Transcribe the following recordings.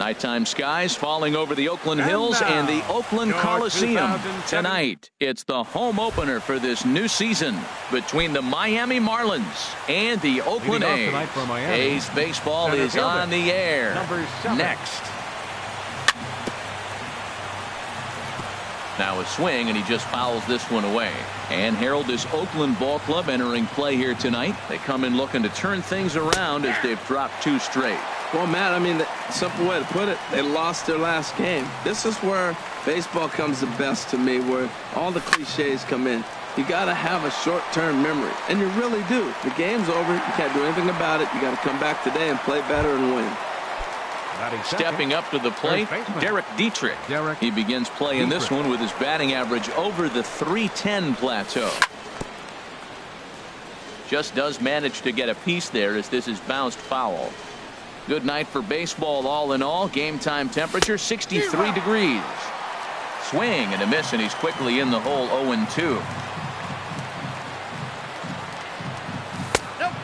Nighttime skies falling over the Oakland Hills and the Oakland Coliseum. Tonight, it's the home opener for this new season between the Miami Marlins and the Oakland A's. A's baseball is on the air next. Now a swing, and he just fouls this one away. And Harold, this Oakland ball club entering play here tonight. They come in looking to turn things around as they've dropped 2 straight. Well, Matt, I mean, the simple way to put it, they lost their last game. This is where baseball comes the best to me, where all the cliches come in. You got to have a short-term memory, and you really do. The game's over. You can't do anything about it. You got to come back today and play better and win. Stepping up to the plate, Derek Dietrich. He begins play in this one with his batting average over the .310 plateau. Just does manage to get a piece there as this is bounced foul. Good night for baseball all in all. Game time temperature 63 degrees. Swing and a miss, and he's quickly in the hole. 0-2.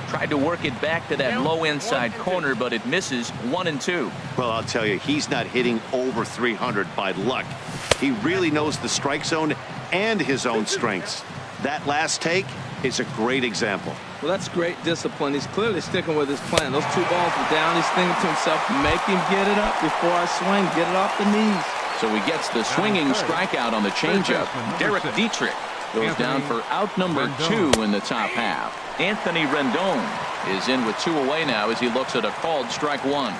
Tried to work it back to that low inside corner, but it misses. 1-2. Well, I'll tell you, he's not hitting over 300 by luck. He really knows the strike zone and his own strengths. That last take is a great example. Well, that's great discipline. He's clearly sticking with his plan. Those 2 balls were down. He's thinking to himself, make him get it up before I swing. Get it off the knees. So he gets the swinging strikeout on the changeup. Derek Dietrich goes down for out number 2 in the top half. Anthony Rendon is in with 2 away now as he looks at a called strike 1.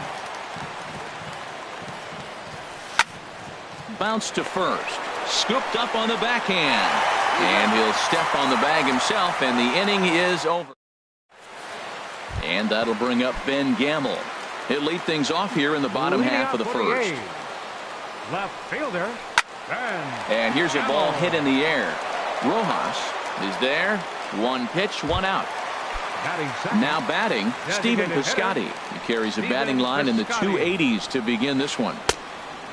Bounce to first. Scooped up on the backhand. And he'll step on the bag himself, and the inning is over. And that'll bring up Ben Gamble. He'll lead things off here in the bottom half of the first. Left fielder. And here's a ball hit in the air. Rojas is there. 1 pitch, 1 out. Now batting, Stephen Piscotty. He carries a batting line in the 280s to begin this one.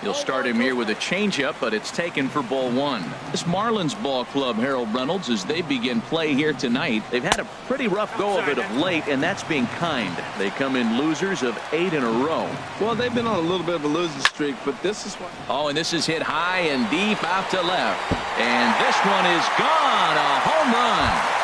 He'll start him here with a changeup, but it's taken for ball 1. This Marlins ball club, Harold Reynolds, as they begin play here tonight, they've had a pretty rough go of it of late, and that's being kind. They come in losers of 8 in a row. Well, they've been on a little bit of a losing streak, but this is what. Oh, and this is hit high and deep out to left. And this one is gone. A home run.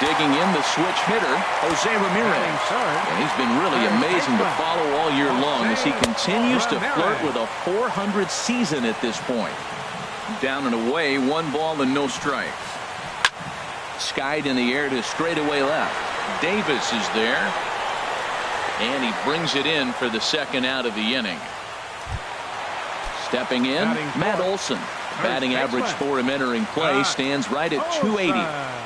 Digging in the switch hitter, Jose Ramirez. And he's been really amazing to follow all year long as he continues to flirt with a .400 season at this point. Down and away, 1 ball and no strikes. Skied in the air to straightaway left. Davis is there. And he brings it in for the 2nd out of the inning. Stepping in, Matt Olson. Batting average for him entering play stands right at .280.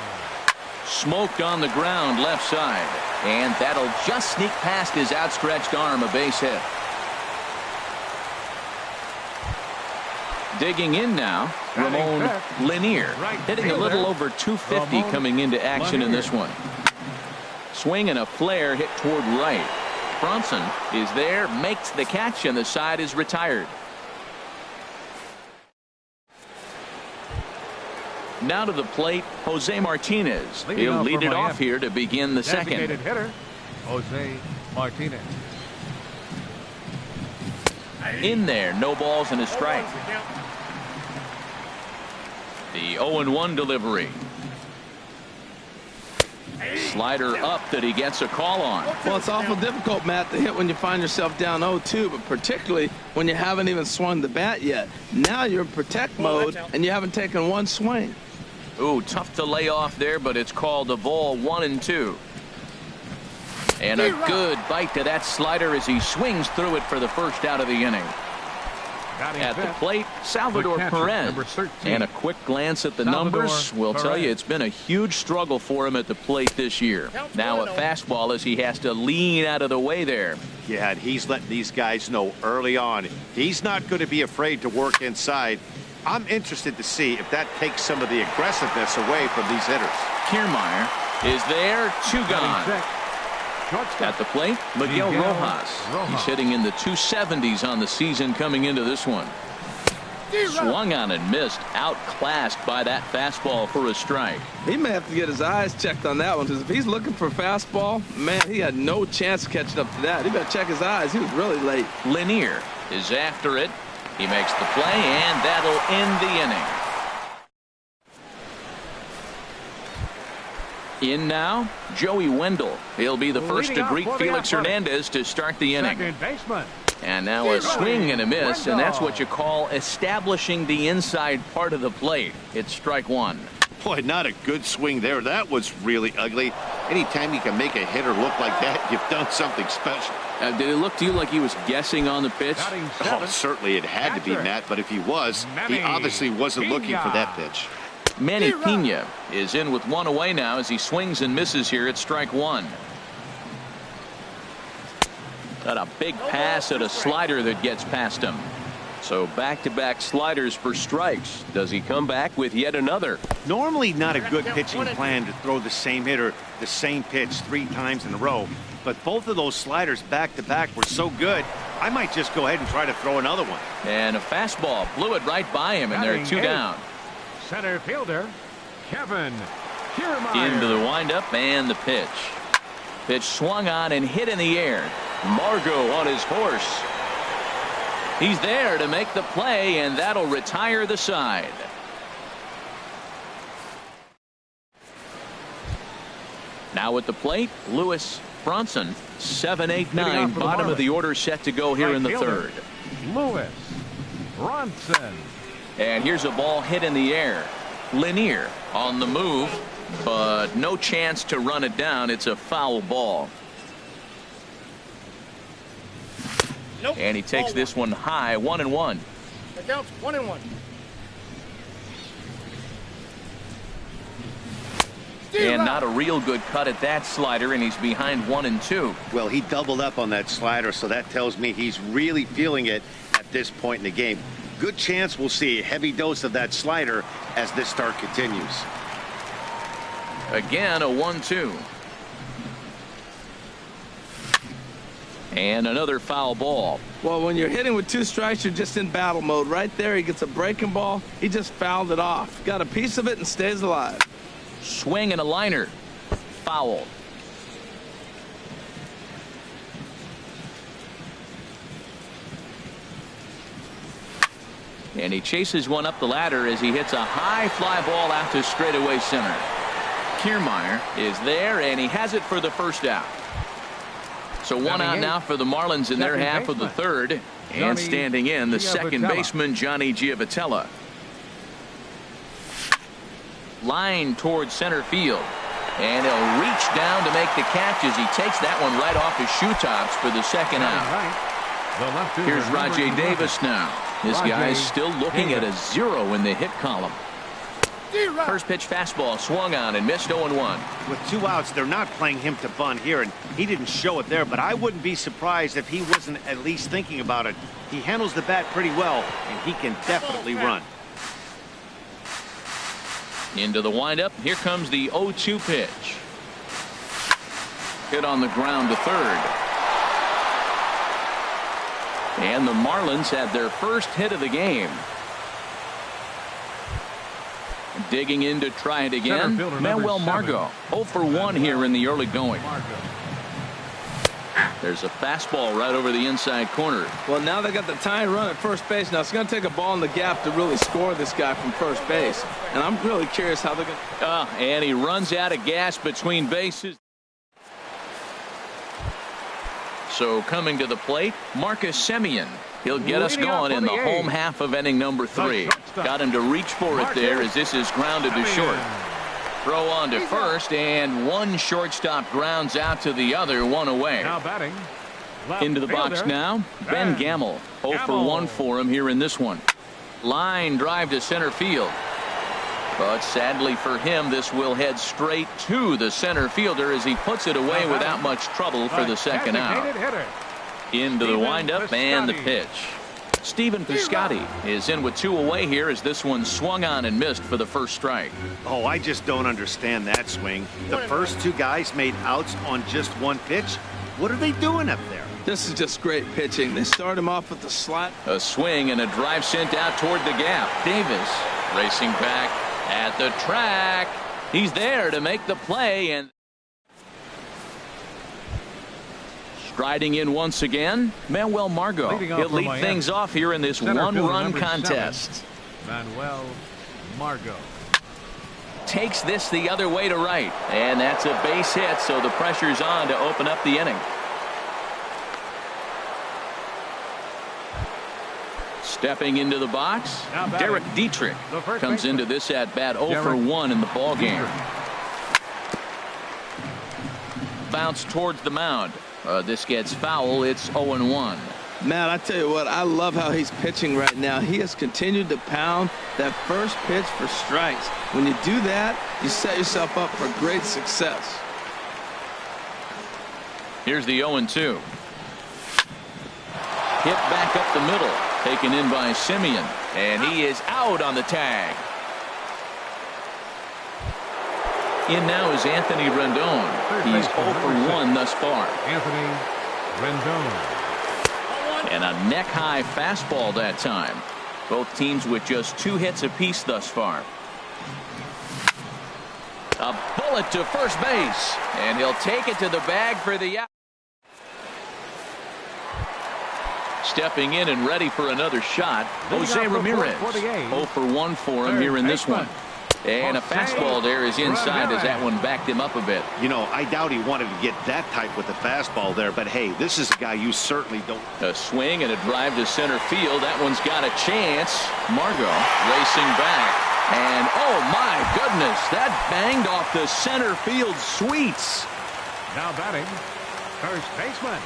Smoked on the ground left side, and that'll just sneak past his outstretched arm, a base hit. Digging in now, Ramon Lanier, hitting a little over .250 coming into action in this one. Swing and a flare hit toward right. Bronson is there, makes the catch, and the side is retired. Now to the plate, Jose Martinez. He'll lead it off here to begin the 2nd. Hitter, Jose Martinez. In there, no balls and a strike. The 0-1 delivery. Slider up that he gets a call on. Well, it's awful difficult, Matt, to hit when you find yourself down 0-2, but particularly when you haven't even swung the bat yet. Now you're in protect mode, and you haven't taken 1 swing. Ooh, tough to lay off there, but it's called a ball. 1-2. And a good bite to that slider as he swings through it for the 1st out of the inning. At the plate, Salvador Perez. And a quick glance at the numbers will tell you it's been a huge struggle for him at the plate this year. Now a fastball as he has to lean out of the way there. Yeah, and he's letting these guys know early on he's not going to be afraid to work inside. I'm interested to see if that takes some of the aggressiveness away from these hitters. Kiermaier is there. 2 gone. At the plate, Miguel Rojas. He's hitting in the 270s on the season coming into this one. Swung on and missed. Outclassed by that fastball for a strike. He may have to get his eyes checked on that one, because if he's looking for fastball, man, he had no chance of catching up to that. He better check his eyes. He was really late. Lanier is after it. He makes the play, and that'll end the inning. In now, Joey Wendell. He'll be the first to greet Felix Hernandez to start the inning. Second baseman. And now a swing and a miss, and that's what you call establishing the inside part of the plate. It's strike one. Boy, not a good swing there. That was really ugly. Anytime you can make a hitter look like that, you've done something special. Did it look to you like he was guessing on the pitch? Oh, certainly it had to be, Matt, but if he was, he obviously wasn't looking for that pitch. Manny Pena is in with one away now as he swings and misses here at strike one. Got a big pass at a slider that gets past him. So back-to-back sliders for strikes. Does he come back with yet another? Normally not a good pitching plan to throw the same hitter the same pitch 3 times in a row, but both of those sliders back-to-back were so good, I might just go ahead and try to throw another one. And a fastball blew it right by him, and they're 2 down. Center fielder Kevin Kiermaier. Into the windup and the pitch. Pitch swung on and hit in the air. Margot on his horse. He's there to make the play, and that'll retire the side. Now at the plate, Lewis Bronson. 7-8-9, bottom of the order set to go here in the third. Lewis Bronson. And here's a ball hit in the air. Lanier on the move, but no chance to run it down. It's a foul ball. Nope. And he takes this one high, 1-1. That counts 1-1. And not a real good cut at that slider, and he's behind 1-2. Well, he doubled up on that slider, so that tells me he's really feeling it at this point in the game. Good chance we'll see a heavy dose of that slider as this start continues. Again, a 1-2. And another foul ball. Well, when you're hitting with 2 strikes, you're just in battle mode. Right there, he gets a breaking ball. He just fouled it off. Got a piece of it and stays alive. Swing and a liner. Foul. And he chases one up the ladder as he hits a high fly ball out to straightaway center. Kiermaier is there, and he has it for the first out. So 1 out now for the Marlins in their half of the third. And standing in, the second baseman, Johnny Giavotella. Line towards center field. And he'll reach down to make the catch as he takes that one right off his shoe tops for the second out. Here's Rajay Davis now. This guy's still looking at a 0 in the hit column. First pitch fastball swung on and missed 0-1. With 2 outs, they're not playing him to bunt here, and he didn't show it there, but I wouldn't be surprised if he wasn't at least thinking about it. He handles the bat pretty well, and he can definitely run. Into the windup. Here comes the 0-2 pitch. Hit on the ground to third. And the Marlins had their first hit of the game. Digging in to try it again. Manuel Margot 0 for 1 here in the early going. There's a fastball right over the inside corner. Well, now they got the tying run at first base. Now it's going to take a ball in the gap to really score this guy from first base. And I'm really curious how they're going to. And he runs out of gas between bases. So coming to the plate, Marcus Semien. He'll get us going in the home half of inning number 3. Got him to reach for it there as this is grounded to short. Throw on to first, and one shortstop grounds out to the other, 1 away. Now batting. Into the box now, Ben Gamel. 0 for 1 for him here in this one. Line drive to center field. But sadly for him, this will head straight to the center fielder as he puts it away without much trouble for the second out. Into the windup and the pitch. Stephen Piscotty is in with 2 away here as this one swung on and missed for the first strike. Oh, I just don't understand that swing. The first 2 guys made outs on just 1 pitch. What are they doing up there? This is just great pitching. They start him off with the slot. A swing and a drive sent out toward the gap. Davis racing back at the track. He's there to make the play, and striding in once again, Manuel Margot. He'll lead things off here in this one-run contest. Manuel Margot takes this the other way to right, and that's a base hit, so the pressure's on to open up the inning. Stepping into the box, Derek Dietrich comes into this at bat 0 for 1 in the ball game. Bounce towards the mound. This gets foul. It's 0-1. Man, I tell you what, I love how he's pitching right now. He has continued to pound that first pitch for strikes. When you do that, you set yourself up for great success. Here's the 0-2. Hit back up the middle. Taken in by Simeon. And he is out on the tag. In now is Anthony Rendon. He's 0 for 1 thus far. Anthony Rendon. And a neck-high fastball that time. Both teams with just 2 hits apiece thus far. A bullet to first base. And he'll take it to the bag for the out. Stepping in and ready for another shot, Jose Ramirez. 0 for 1 for him here in this one. And a fastball there is inside as that one backed him up a bit. You know, I doubt he wanted to get that tight with the fastball there, but hey, this is a guy you certainly don't. A swing and a drive to center field. That one's got a chance. Margot racing back. And oh my goodness, that banged off the center field sweets. Now batting, first baseman.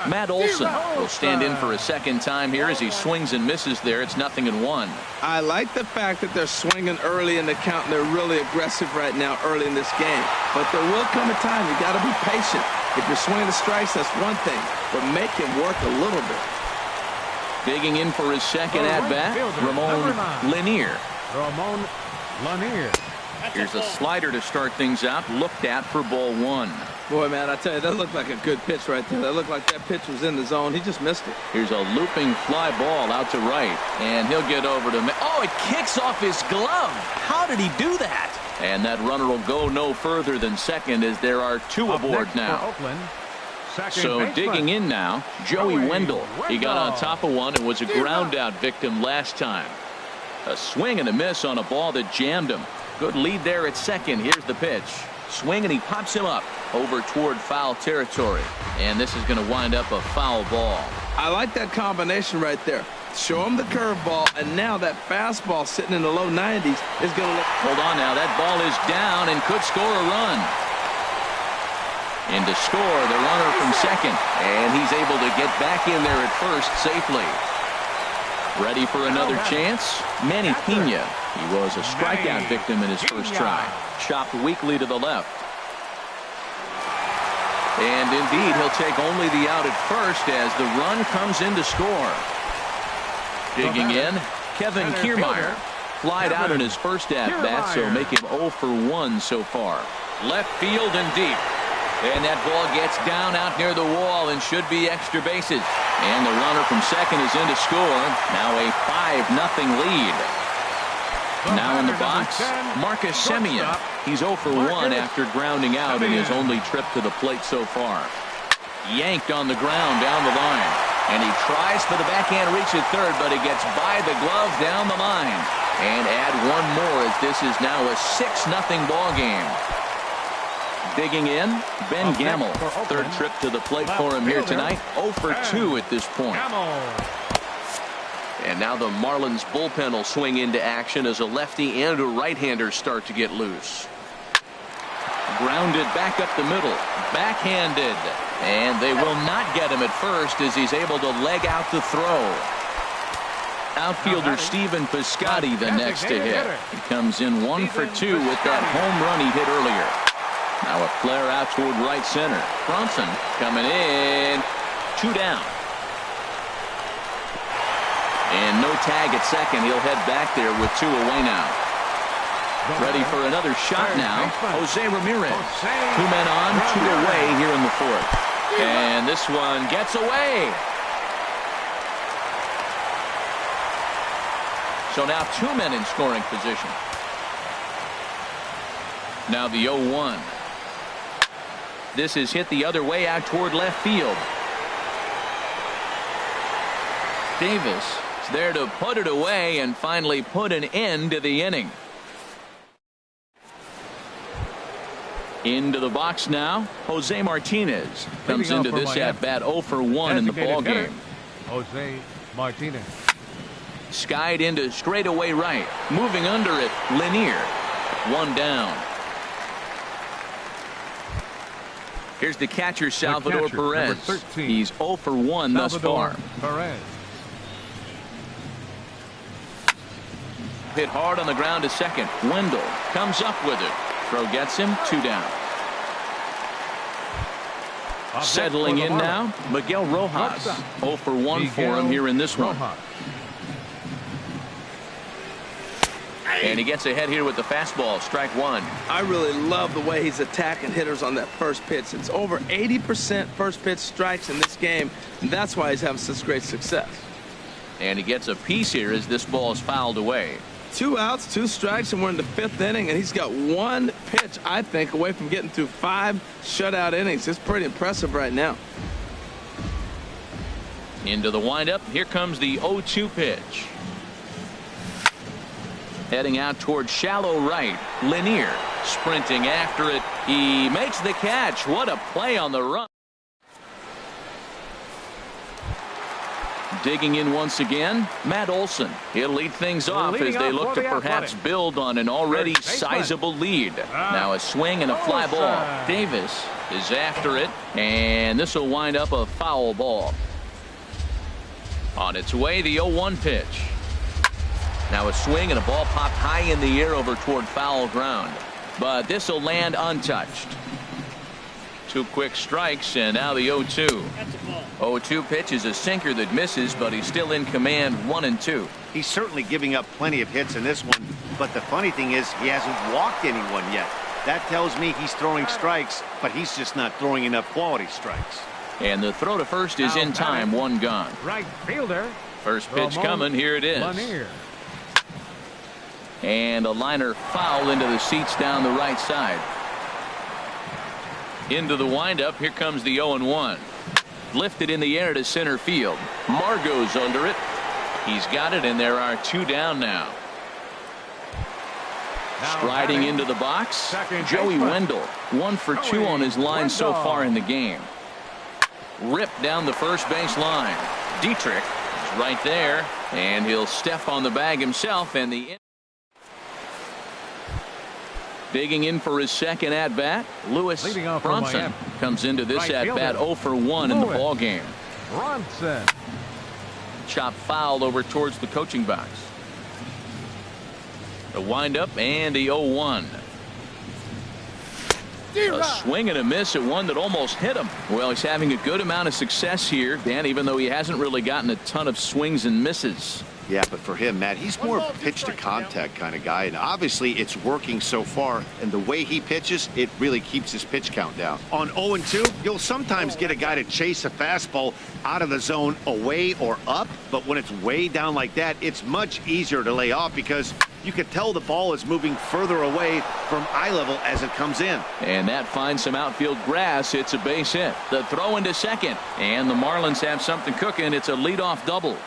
Matt Olson will stand in for a second time here as he swings and misses there. It's 0-1. I like the fact that they're swinging early in the count, and they're really aggressive right now early in this game. But there will come a time you got to be patient. If you're swinging the strikes, that's one thing, but make him work a little bit. Digging in for his second at-bat, Ramon Lanier. Ramon Lanier. Here's a slider to start things out, looked at for ball 1. Boy, man, I tell you, that looked like a good pitch right there. That looked like that pitch was in the zone. He just missed it. Here's a looping fly ball out to right, and he'll get over to... Oh, it kicks off his glove. How did he do that? And that runner will go no further than second as there are 2 aboard now. Oakland, so baseman. Digging in now, Joey Wendell. He got on top of one and was a ground out victim last time. A swing and a miss on a ball that jammed him. Good lead there at second. Here's the pitch. Swing, and he pops him up over toward foul territory. And this is going to wind up a foul ball. I like that combination right there. Show him the curveball, and now that fastball sitting in the low 90s is going to look... Hold on now. That ball is down and could score a run. And to score, the runner from second. And he's able to get back in there at first safely. Ready for another chance? Manny Pena. He was a strikeout victim in his first try. Chopped weakly to the left. And indeed, he'll take only the out at first as the run comes in to score. Digging in, Kevin Kiermaier. Flied out in his first at-bat, so make him 0 for 1 so far. Left field and deep. And that ball gets down out near the wall and should be extra bases. And the runner from second is in to score. Now a 5-0 lead. Now in the box, Marcus Semien. He's 0 for 1 after grounding out in his only trip to the plate so far. Yanked on the ground down the line. And he tries for the backhand reach at third, but he gets by the glove down the line. And add one more as this is now a 6-0 ball game. Digging in, Ben Gamel. Third trip to the plate for him here tonight. 0 for 2 at this point. And now the Marlins bullpen will swing into action as a lefty and a right-hander start to get loose. Grounded back up the middle. Backhanded. And they will not get him at first as he's able to leg out the throw. Outfielder Stephen Piscotty the next to hit. He comes in 1 for 2 with that home run he hit earlier. Now a flare out toward right center. Bronson coming in. 2 down. And no tag at second. He'll head back there with 2 away now. Ready for another shot now. Jose Ramirez. 2 men on, 2 away here in the 4th. And this one gets away. So now 2 men in scoring position. Now the 0-1. This is hit the other way out toward left field. Davis is there to put it away and finally put an end to the inning. Into the box now, Jose Martinez comes into this at bat 0 for 1 in the ball game. Jose Martinez. Skied into straightaway right, moving under it, Lanier. 1 down. Here's the catcher, Salvador Perez. He's 0 for 1 thus far. Perez. Hit hard on the ground to second. Wendell comes up with it. Throw gets him, 2 down. Settling in now, Miguel Rojas. 0 for 1 for him here in this one. And he gets ahead here with the fastball. Strike 1. I really love the way he's attacking hitters on that first pitch. It's over 80% first pitch strikes in this game, and that's why he's having such great success. And he gets a piece here as this ball is fouled away. 2 outs, 2 strikes, and we're in the 5th inning, and he's got 1 pitch, I think, away from getting through 5 shutout innings. It's pretty impressive right now. Into the windup. Here comes the 0-2 pitch. Heading out toward shallow right. Lanier sprinting after it. He makes the catch. What a play on the run. Digging in once again, Matt Olson. He'll lead things off as they look to perhaps build on an already sizable lead. Now a swing and a fly ball. Davis is after it, and this will wind up a foul ball. On its way, the 0-1 pitch. Now a swing and a ball popped high in the air over toward foul ground. But this will land untouched. 2 quick strikes, and now the 0-2. 0-2 pitch is a sinker that misses, but he's still in command, 1-2. He's certainly giving up plenty of hits in this one, but the funny thing is he hasn't walked anyone yet. That tells me he's throwing strikes, but he's just not throwing enough quality strikes. And the throw to first is in time, 1 gone. Right fielder. First pitch coming, here it is. Lanier. And a liner foul into the seats down the right side. Into the windup. Here comes the 0-1. Lifted in the air to center field. Margot's under it. He's got it, and there are 2 down now. Striding into the box, Joey Wendell. 1 for 2 on his line so far in the game. Ripped down the first base line. Dietrich is right there, and he'll step on the bag himself, and the digging in for his second at bat, Lewis Bronson comes into this at bat 0 for 1 in the ball game. Bronson. Chop foul over towards the coaching box. The windup and the 0-1. A swing and a miss at one that almost hit him. Well, he's having a good amount of success here, Dan, even though he hasn't really gotten a ton of swings and misses. Yeah, but for him, Matt, he's more of a pitch to contact kind of guy, and obviously it's working so far, and the way he pitches, it really keeps his pitch count down. On 0-2, you'll sometimes get a guy to chase a fastball out of the zone away or up, but when it's way down like that, it's much easier to lay off because you can tell the ball is moving further away from eye level as it comes in. And that finds some outfield grass. It's a base hit. The throw into second, and the Marlins have something cooking. It's a leadoff double.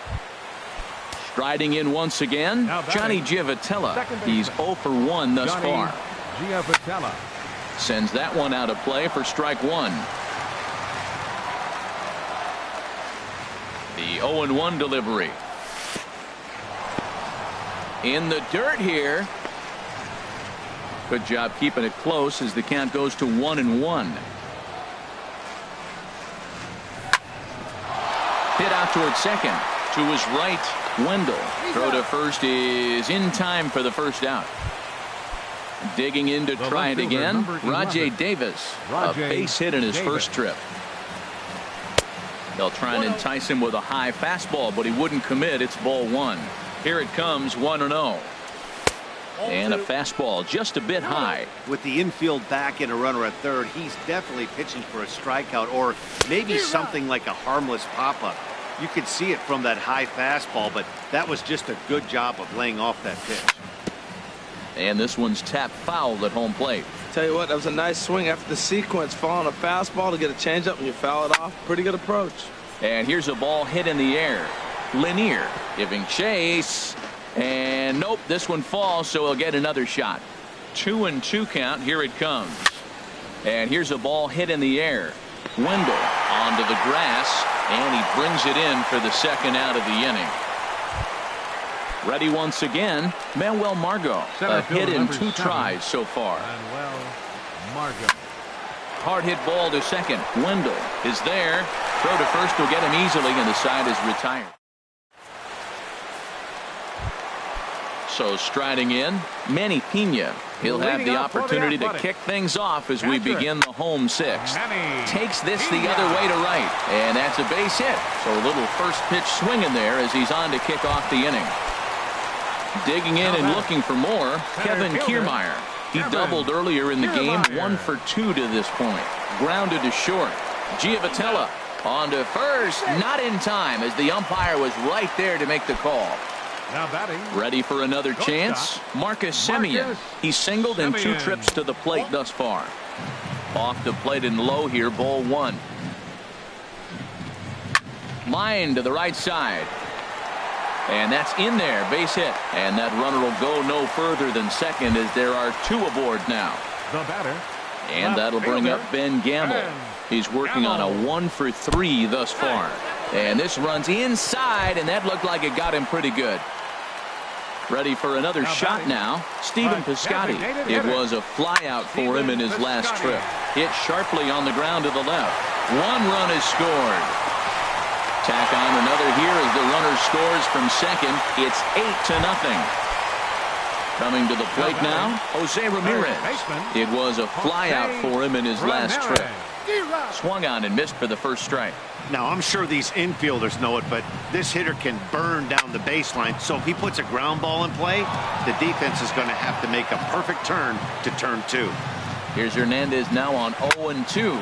Striding in once again, Johnny Giavotella. He's 0 for 1 thus far. Giavotella sends that one out of play for strike 1. The 0-1 delivery. In the dirt here. Good job keeping it close as the count goes to 1-1. Hit out toward second. To his right, Wendell. Throw to first is in time for the first out. Digging in to try it again, Rajay Davis. A base hit in his first trip. They'll try and entice him with a high fastball, but he wouldn't commit. It's ball 1. Here it comes, 1-0. And a fastball just a bit high. With the infield back and a runner at third, he's definitely pitching for a strikeout or maybe something like a harmless pop-up. You could see it from that high fastball, but that was just a good job of laying off that pitch. And this one's tapped foul at home plate. Tell you what, that was a nice swing after the sequence. Following a fastball to get a changeup and you foul it off. Pretty good approach. And here's a ball hit in the air. Lanier giving chase. And nope, this one falls, so he'll get another shot. 2-2 count. Here it comes. And here's a ball hit in the air. Wendell onto the grass, and he brings it in for the second out of the inning. Ready once again, Manuel Margot. A hit in 2 tries so far. Manuel Margot. Hard hit ball to second. Wendell is there. Throw to first will get him easily, and the side is retired. So striding in, Manny Pena. He'll have the opportunity to kick things off as we begin the home sixth. Takes this the other way to right, and that's a base hit. So a little first pitch swing in there as he's on to kick off the inning. Digging in and looking for more, Kevin Kiermaier. He doubled earlier in the game, 1 for 2 to this point. Grounded to short. Giavotella on to first, not in time as the umpire was right there to make the call. Now batting. Ready for another chance? Marcus Semien. He's singled in 2 trips to the plate thus far. Off the plate and low here, ball 1. Line to the right side. And that's in there, base hit. And that runner will go no further than second as there are 2 aboard now. The batter. And that'll bring up Ben Gamble. He's working on a 1 for 3 thus far. And this runs inside, and that looked like it got him pretty good. Ready for another shot now. Stephen Piscotty. It was a flyout for him in his last trip. Hit sharply on the ground to the left. 1 run is scored. Tack on another here as the runner scores from second. It's 8-0. Coming to the plate now, Jose Ramirez. It was a flyout for him in his last trip. Swung on and missed for the first strike. Now, I'm sure these infielders know it, but this hitter can burn down the baseline. So if he puts a ground ball in play, the defense is going to have to make a perfect turn to turn 2. Here's Hernandez now on 0-2.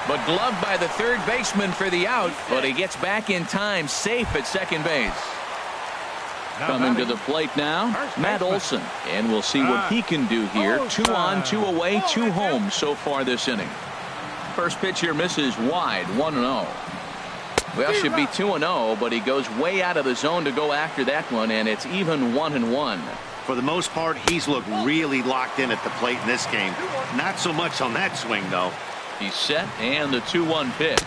But gloved by the third baseman for the out, but he gets back in time, safe at second base. Coming to the plate now, Matt Olson. And we'll see what he can do here. 2 on, 2 away, 2 home so far this inning. First pitch here misses wide, 1-0. Well, should be 2-0, but he goes way out of the zone to go after that one, and it's even 1-1. For the most part, he's looked really locked in at the plate in this game. Not so much on that swing, though. He's set, and the 2-1 pitch.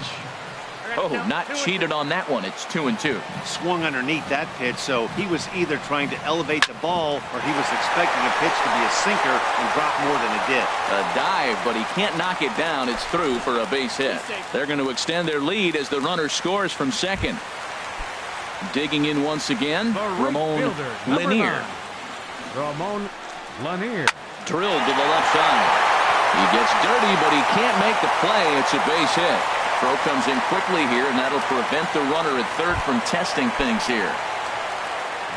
Oh, not cheated on that one. It's 2-2. Swung underneath that pitch, so he was either trying to elevate the ball or he was expecting a pitch to be a sinker and drop more than it did. A dive, but he can't knock it down. It's through for a base hit. They're going to extend their lead as the runner scores from second. Digging in once again, Ramon Lanier. Ramon Lanier. Drilled to the left side. He gets dirty, but he can't make the play. It's a base hit. Throw comes in quickly here, and that'll prevent the runner at third from testing things here.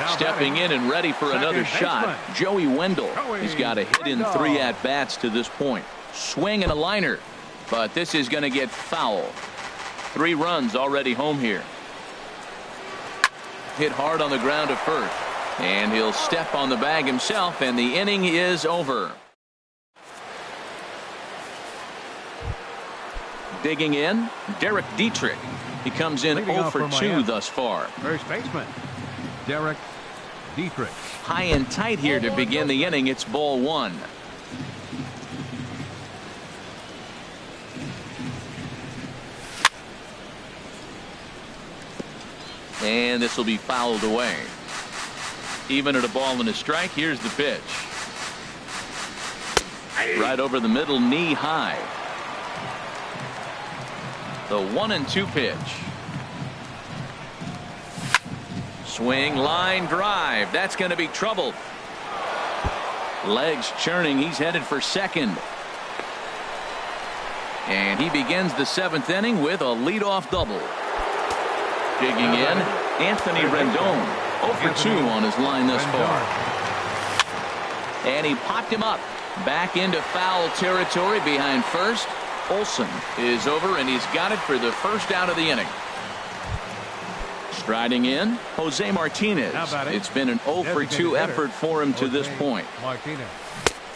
Stepping in and ready for another shot, Joey Wendell. He's got a hit in 3 at-bats to this point. Swing and a liner, but this is going to get foul. 3 runs already home here. Hit hard on the ground to first, and he'll step on the bag himself, and the inning is over. Digging in, Derek Dietrich. He comes in 0 for 2 thus far. First baseman, Derek Dietrich. High and tight here to begin the inning. It's ball 1. And this will be fouled away. Even at a ball and a strike, here's the pitch. Right over the middle, knee high. The 1-2 pitch. Swing, line, drive. That's going to be trouble. Legs churning. He's headed for second. And he begins the 7th inning with a leadoff double. Digging in, Anthony Rendon. 0 for 2 on his line thus far. And he popped him up. Back into foul territory behind first. Olsen is over, and he's got it for the first out of the inning. Striding in, Jose Martinez. It's been an 0 for 2 effort for him to this point. Martinez.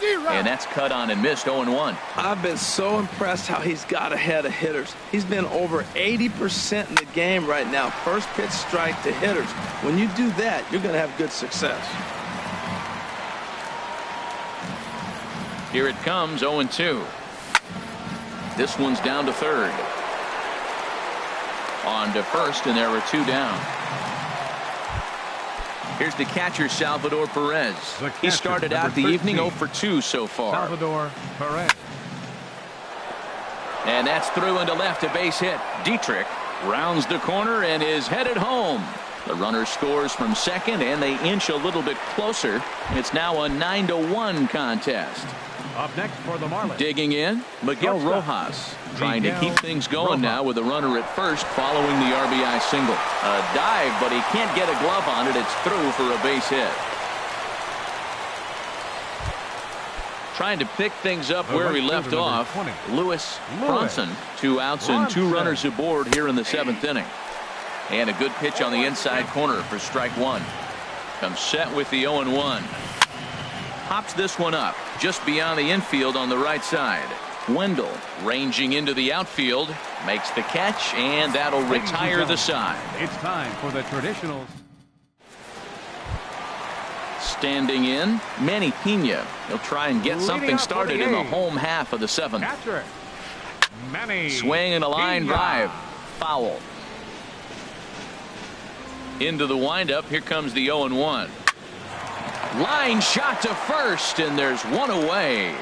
And that's cut on and missed 0-1. I've been so impressed how he's got ahead of hitters. He's been over 80% in the game right now. First pitch strike to hitters. When you do that, you're going to have good success. Here it comes, 0-2. This one's down to third. On to first, and there are 2 down. Here's the catcher, Salvador Perez. He started out the evening 0 for 2 so far. Salvador Perez. And that's through into left, a base hit. Dietrich rounds the corner and is headed home. The runner scores from second, and they inch a little bit closer. It's now a 9-1 contest. Up next for the Marlins. Digging in, Miguel Rojas. Trying to keep things going now with a runner at first following the RBI single. A dive, but he can't get a glove on it. It's through for a base hit. Trying to pick things up where he left off. Lewis Bronson. 2 outs and 2 runners aboard here in the 7th inning. And a good pitch on the inside corner for strike 1. Comes set with the 0-1. Pops this one up just beyond the infield on the right side. Wendell ranging into the outfield, makes the catch, and that'll retire the side. It's time for the traditional. Standing in, Manny Pena. He'll try and get something started in the home half of the 7th. Catcher, Manny Swing and a line Pena. drive. Foul. Into the windup. Here comes the 0-1. Line shot to first, and there's one away.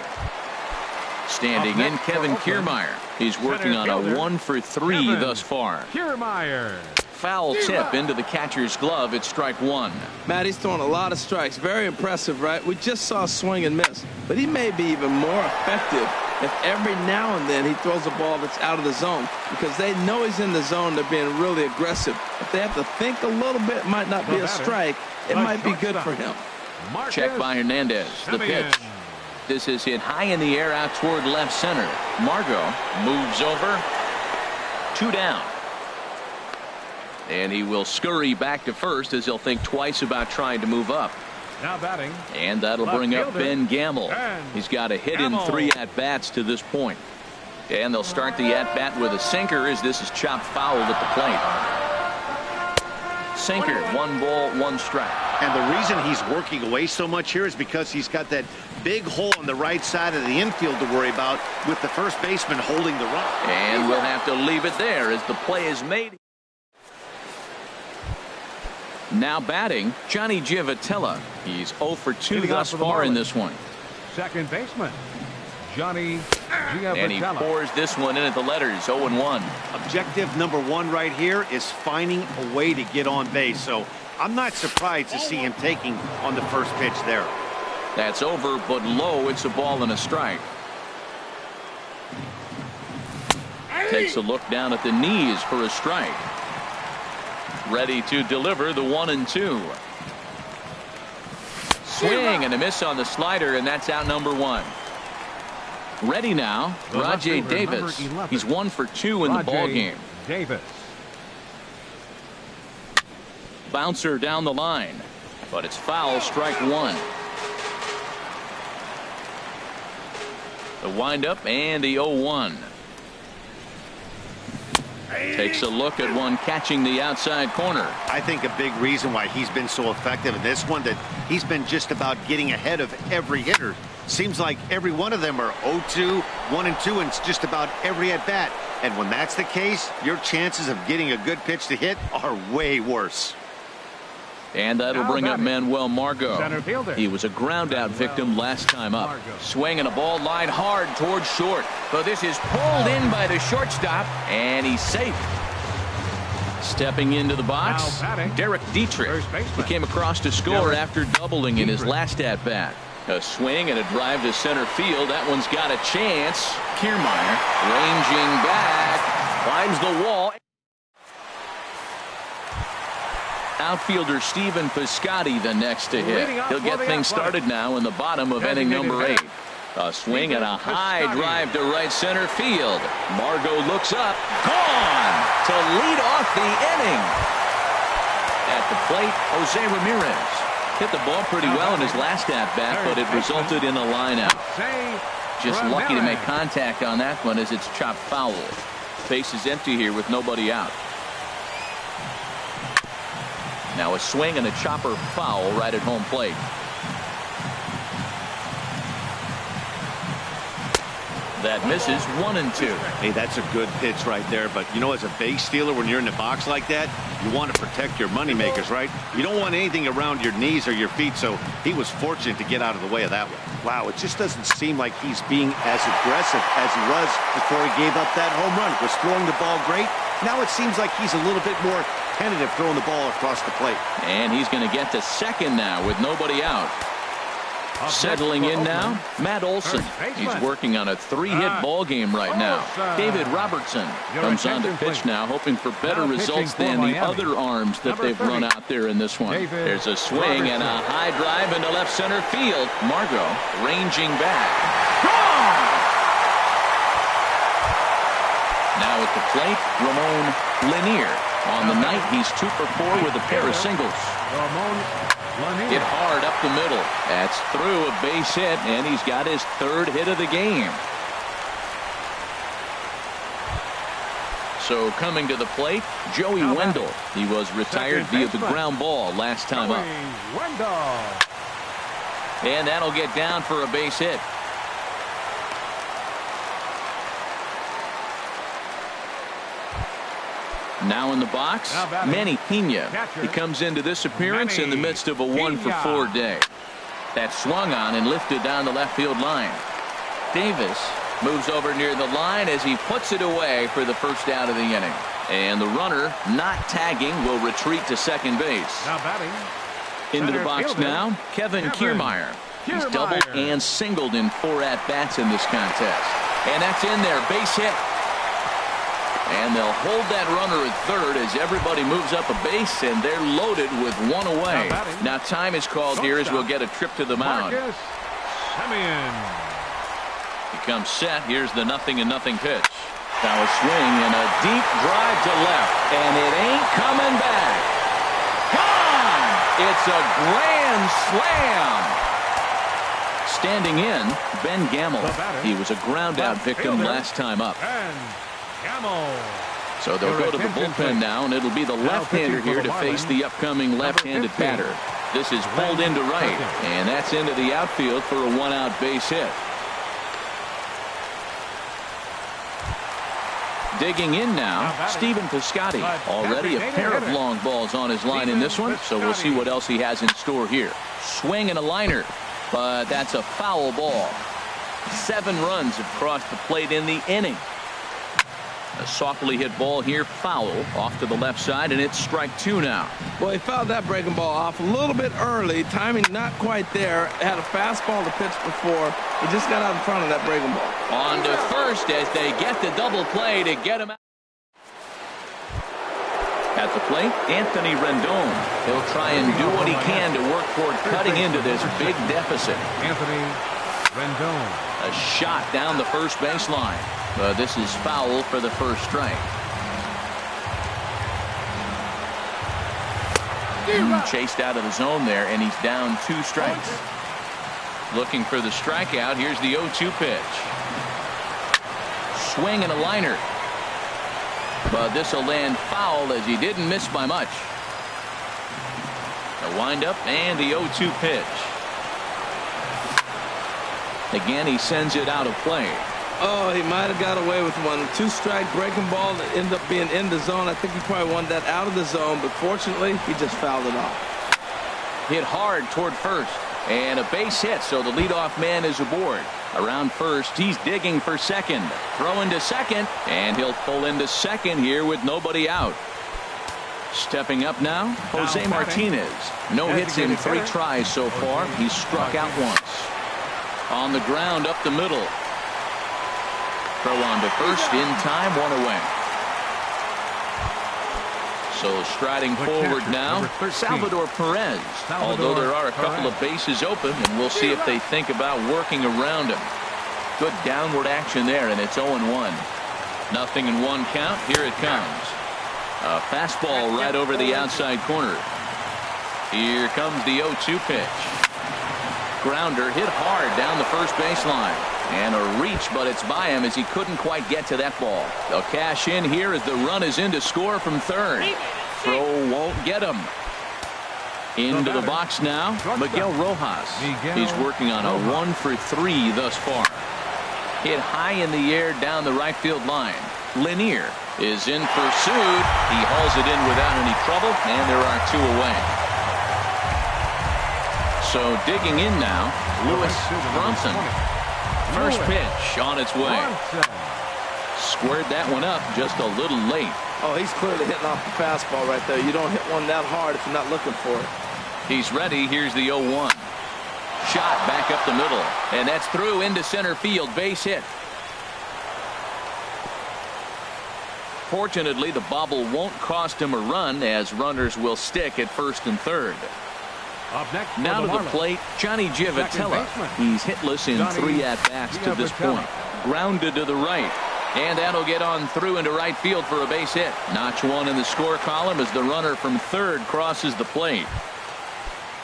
Standing in, Kevin Kiermaier. He's working on a 1 for 3 thus far. Kiermaier. Foul tip into the catcher's glove. It's strike 1. Matt, he's throwing a lot of strikes. Very impressive, right? We just saw swing and miss. But he may be even more effective if every now and then he throws a ball that's out of the zone, because they know he's in the zone. They're being really aggressive. If they have to think a little bit, it might not be a strike. It might be good for him. Check by Hernandez. The pitch. This is hit high in the air out toward left center. Margot moves over. 2 down. And he will scurry back to first as he'll think twice about trying to move up. Now batting. And that'll bring up Ben Gamble. He's got a hit in 3 at-bats to this point. And they'll start the at-bat with a sinker as this is chopped foul at the plate. Sinker, 1 ball, 1 strike. And the reason he's working away so much here is because he's got that big hole on the right side of the infield to worry about, with the first baseman holding the run. And we'll have to leave it there as the play is made. Now batting, Johnny Giavotella. He's 0 for 2 thus far in this one. Second baseman, Johnny Giavotella. And he pours this one in at the letters, 0-1. Objective number 1 right here is finding a way to get on base. So I'm not surprised to see him taking on the first pitch there. That's over, but low. It's a ball and a strike. Takes a look down at the knees for a strike. Ready to deliver the 1-2. Swing and a miss on the slider, and that's out number 1. Ready now, Rajay Davis. He's 1 for 2 in the ball game. Davis. Bouncer down the line, but it's foul, strike 1. The windup and the 0-1. Takes a look at one catching the outside corner. I think a big reason why he's been so effective in this one, that he's been just about getting ahead of every hitter. Seems like every one of them are 0-2, 1-2 in just about every at bat. And when that's the case, your chances of getting a good pitch to hit are way worse. And that'll bring up Manuel Margot. Center fielder. He was a ground out victim last time up. Swinging a ball line hard towards short. But this is pulled in by the shortstop, and he's safe. Stepping into the box, Derek Dietrich. He came across to score after doubling in his last at bat. A swing and a drive to center field. That one's got a chance. Kiermaier ranging back, climbs the wall. Outfielder Stephen Piscotty the next to hit. He'll get things started now in the bottom of inning number 8. A swing and a high drive to right center field. Margot looks up. Gone to lead off the inning. At the plate, Jose Ramirez hit the ball pretty well in his last at-bat, but it resulted in a line-out. Just lucky to make contact on that one as it's chopped foul. Base is empty here with nobody out. Now a swing and a chopper foul right at home plate. That misses 1-2. Hey, that's a good pitch right there. But, you know, as a base stealer, when you're in the box like that, you want to protect your moneymakers, right? You don't want anything around your knees or your feet, so he was fortunate to get out of the way of that one. Wow, it just doesn't seem like he's being as aggressive as he was before he gave up that home run. Was throwing the ball great. Now it seems like he's a little bit more tentative throwing the ball across the plate. And he's going to get to second now with nobody out. Settling in now, Matt Olson. He's working on a 3-hit ball game right now. David Robertson comes on to pitch now, hoping for better results than the other arms that they've run out there in this one. There's a swing and a high drive into left center field. Margot ranging back. Gone! Now at the plate, Ramon Lanier. On the night, he's 2 for 4 with a pair of singles. Hit hard up the middle. That's through a base hit, and he's got his 3rd hit of the game. So coming to the plate, Joey Wendell. He was retired via the ground ball last time up. And that'll get down for a base hit. Now in the box, Manny Pena. He comes into this appearance in the midst of a 1 for 4 day. That swung on and lifted down the left field line. Davis moves over near the line as he puts it away for the first out of the inning. And the runner, not tagging, will retreat to second base. Into the box now, Kevin Kiermaier. He's doubled and singled in 4 at-bats in this contest. And that's in there, base hit. And they'll hold that runner at third as everybody moves up a base, and they're loaded with 1 away. Now time is called here as we'll get a trip to the mound. He comes set. Here's the 0-0 pitch. Now a swing and a deep drive to left, and it ain't coming back. Gone! It's a grand slam. Standing in, Ben Gamel. He was a ground-out victim last time up. So they'll go to the bullpen now, and it'll be the left-hander here to face the upcoming left-handed batter. This is pulled into right, and that's into the outfield for a 1-out base hit. Digging in now, Stephen Piscotty. Already a pair of long balls on his line in this one, so we'll see what else he has in store here. Swing and a liner, but that's a foul ball. 7 runs have crossed the plate in the inning. A softly hit ball here, foul off to the left side, and it's strike 2 now. Well, he fouled that breaking ball off a little bit early. Timing not quite there. Had a fastball to pitch before. He just got out in front of that breaking ball. On to first as they get the double play to get him out. At the plate, Anthony Rendon. He'll try and do what he can to work toward cutting into this big deficit. Anthony Rendon. A shot down the first baseline. This is foul for the first strike. Chased out of the zone there, and he's down 2 strikes. Looking for the strikeout. Here's the 0-2 pitch. Swing and a liner. But this will land foul as he didn't miss by much. The windup and the 0-2 pitch. Again, he sends it out of play. Oh, he might have got away with one. 2-strike breaking ball that ended up being in the zone. I think he probably wanted that out of the zone, but fortunately, he just fouled it off. Hit hard toward first, and a base hit, so the leadoff man is aboard. Around first, he's digging for second. Throwing to second, and he'll pull into second here with nobody out. Stepping up now, Jose Martinez. No hits in 3 tries so far. He's struck out once. On the ground up the middle. Throw on to first in time, 1 away. So striding forward now, Salvador Perez. Although there are a couple of bases open, and we'll see if they think about working around him. Good downward action there, and it's 0-1. Nothing in one count. Here it comes. A fastball right over the outside corner. Here comes the 0-2 pitch. Grounder hit hard down the first baseline. And a reach, but it's by him as he couldn't quite get to that ball. They'll cash in here as the run is in to score from third. Throw won't get him. Into the box now, Miguel Rojas. He's working on a 1-for-3 thus far. Hit high in the air down the right field line. Lanier is in pursuit. He hauls it in without any trouble, and there are 2 away. So digging in now, Lewis Bronson. First pitch on its way. Squared that one up just a little late. Oh, he's clearly hitting off the fastball right there. You don't hit one that hard if you're not looking for it. He's ready. Here's the 0-1. Shot back up the middle. And that's through into center field. Base hit. Fortunately, the bobble won't cost him a run as runners will stick at first and third. Up next now to the plate, Johnny Giavotella. He's hitless in 3 at-bats to this point. Grounded to the right. And that'll get on through into right field for a base hit. Notch 1 in the score column as the runner from third crosses the plate.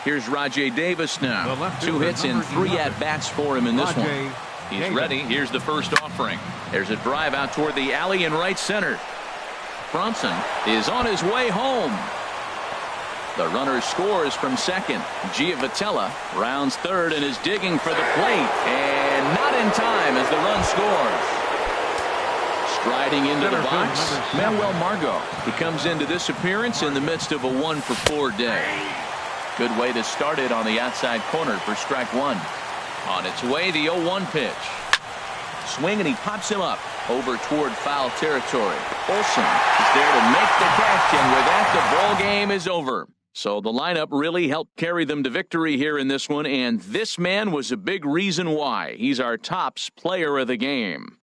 Here's Rajay Davis now. 2 hits in 3 at-bats for him in this one. He's ready. Here's the first offering. There's a drive out toward the alley in right center. Bronson is on his way home. The runner scores from second. Giavotella rounds third and is digging for the plate. And not in time as the run scores. Striding into the box, Manuel Margot. He comes into this appearance in the midst of a 1-for-4 day. Good way to start it on the outside corner for strike 1. On its way, the 0-1 pitch. Swing, and he pops him up over toward foul territory. Olsen is there to make the catch, and with that, the ball game is over. So the lineup really helped carry them to victory here in this one, and this man was a big reason why. He's our tops player of the game.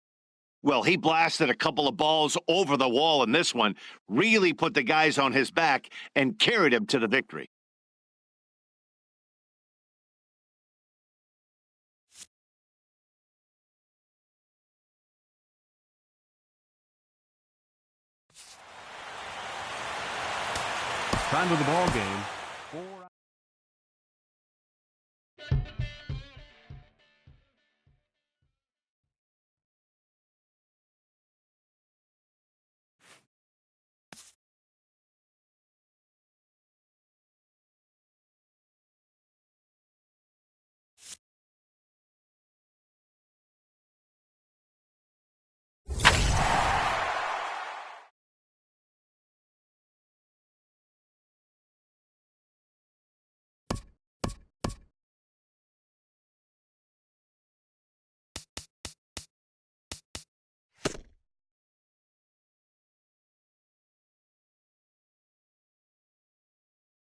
Well, he blasted a couple of balls over the wall in this one, really put the guys on his back, and carried him to the victory. Time of the ball game. 4